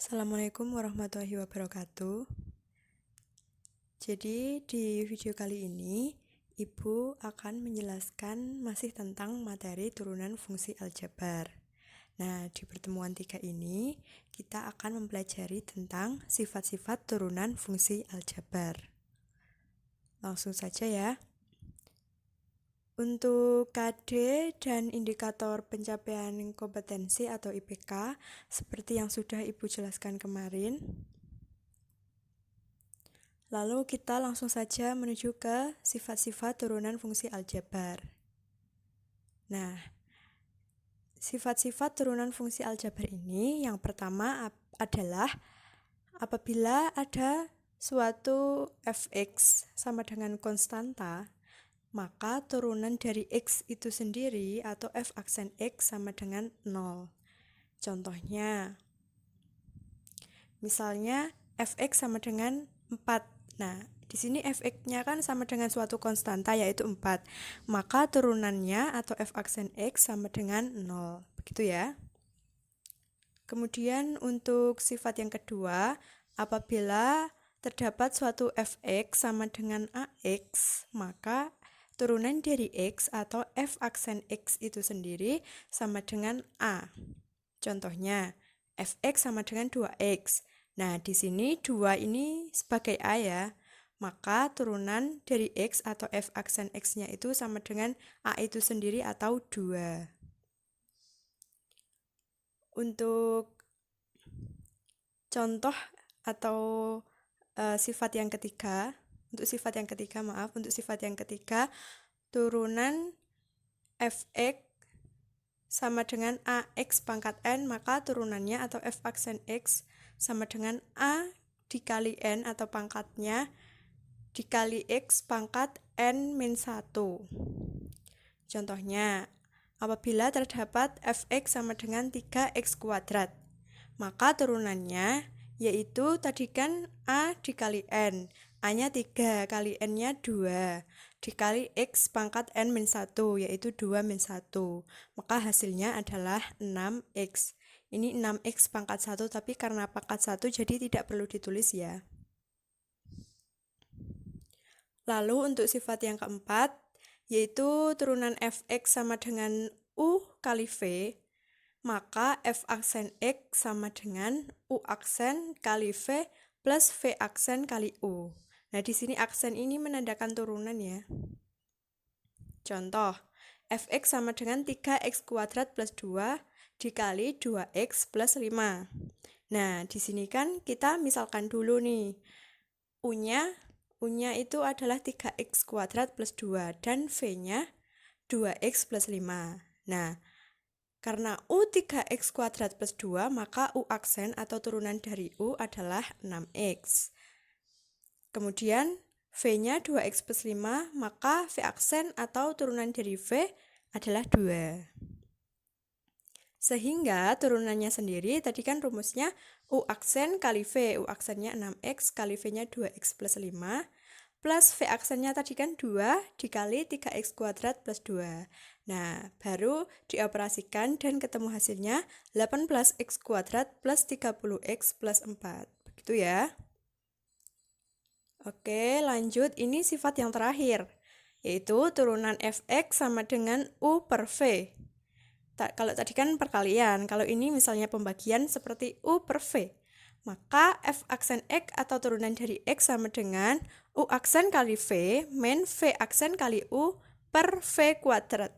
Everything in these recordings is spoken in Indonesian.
Assalamualaikum warahmatullahi wabarakatuh. Jadi di video kali ini Ibu akan menjelaskan masih tentang materi turunan fungsi aljabar. Nah, di pertemuan 3 ini kita akan mempelajari tentang sifat-sifat turunan fungsi aljabar. Langsung saja ya. Untuk KD dan indikator pencapaian kompetensi atau IPK, seperti yang sudah Ibu jelaskan kemarin. Lalu kita langsung saja menuju ke sifat-sifat turunan fungsi aljabar. Nah, sifat-sifat turunan fungsi aljabar ini yang pertama adalah apabila ada suatu fx sama dengan konstanta, maka turunan dari x itu sendiri atau f aksen x sama dengan 0. Contohnya, misalnya fx sama dengan 4. Nah, di sini fx-nya kan sama dengan suatu konstanta yaitu 4. Maka turunannya atau f aksen x sama dengan 0. Begitu ya. Kemudian untuk sifat yang kedua, apabila terdapat suatu fx sama dengan ax, maka turunan dari x atau f aksen x itu sendiri sama dengan a. Contohnya, fx sama dengan 2x. Nah, di sini 2 ini sebagai a ya. Maka turunan dari x atau f aksen x-nya itu sama dengan a itu sendiri atau 2. Untuk contoh atau sifat yang ketiga, untuk sifat yang ketiga, turunan fx sama dengan ax pangkat n, maka turunannya atau f aksen x sama dengan a dikali n atau pangkatnya dikali x pangkat n min 1. Contohnya, apabila terdapat fx sama dengan 3x kuadrat, maka turunannya yaitu tadi kan a dikali n, a-nya 3, kali n-nya 2, dikali x pangkat n min 1, yaitu 2 min 1. Maka hasilnya adalah 6x. Ini 6x pangkat 1, tapi karena pangkat 1 jadi tidak perlu ditulis ya. Lalu untuk sifat yang keempat, yaitu turunan fx sama dengan u kali v, maka f aksen x sama dengan u aksen kali v plus v aksen kali u. Nah, di sini aksen ini menandakan turunan ya. Contoh, fx sama dengan 3x kuadrat plus 2 dikali 2x plus 5. Nah, di sini kan kita misalkan dulu nih, U-nya itu adalah 3x kuadrat plus 2 dan V-nya 2x plus 5. Nah, karena U 3x kuadrat plus 2, maka U aksen atau turunan dari U adalah 6x. Kemudian V-nya 2x plus 5, maka V aksen atau turunan dari V adalah 2. Sehingga turunannya sendiri tadi kan rumusnya U aksen kali V, U aksennya 6x kali V-nya 2x plus 5, plus V aksennya tadi kan 2 dikali 3x kuadrat plus 2. Nah, baru dioperasikan dan ketemu hasilnya 18x kuadrat plus 30x plus 4. Begitu ya. Oke, lanjut. Ini sifat yang terakhir, yaitu turunan fx sama dengan U per V. Kalau tadi kan perkalian, kalau ini misalnya pembagian seperti U per V. Maka f aksen x atau turunan dari x sama dengan U aksen kali V min V aksen kali U per V kuadrat.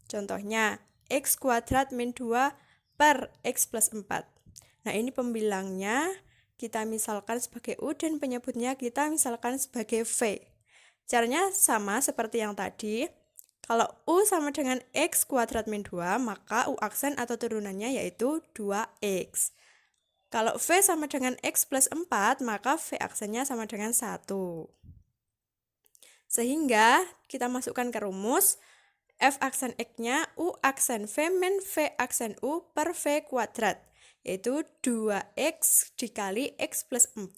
Contohnya, x kuadrat min 2 per x plus 4. Nah, ini pembilangnya kita misalkan sebagai U dan penyebutnya kita misalkan sebagai V. Caranya sama seperti yang tadi. Kalau U sama dengan x kuadrat min 2, maka U aksen atau turunannya yaitu 2x. Kalau V sama dengan x plus 4, maka V aksennya sama dengan 1. Sehingga kita masukkan ke rumus, F aksen x-nya U aksen V min V aksen U per V kuadrat, yaitu 2x dikali x plus 4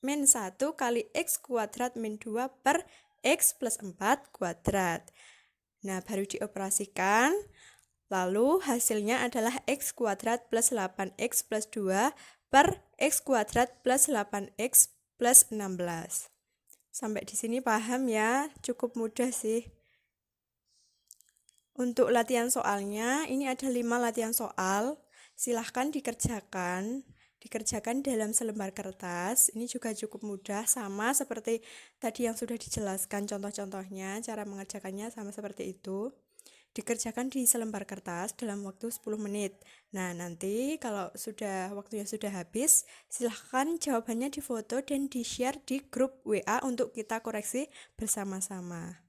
min 1 kali x kuadrat min 2 per x plus 4 kuadrat. Nah, baru dioperasikan. Lalu hasilnya adalah x kuadrat plus 8x plus 2 per x kuadrat plus 8x plus 16. Sampai di sini paham ya? Cukup mudah sih. Untuk latihan soalnya, ini ada 5 latihan soal. Silahkan dikerjakan. Dikerjakan dalam selembar kertas. Ini juga cukup mudah, sama seperti tadi yang sudah dijelaskan contoh-contohnya. Cara mengerjakannya sama seperti itu. Dikerjakan di selembar kertas dalam waktu 10 menit. Nah, nanti kalau waktunya sudah habis, silahkan jawabannya difoto dan di-share di grup WA untuk kita koreksi bersama-sama.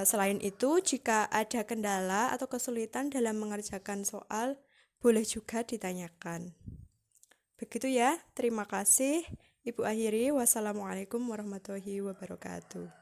Selain itu, jika ada kendala atau kesulitan dalam mengerjakan soal, boleh juga ditanyakan. Begitu ya, terima kasih. Ibu akhiri, wassalamualaikum warahmatullahi wabarakatuh.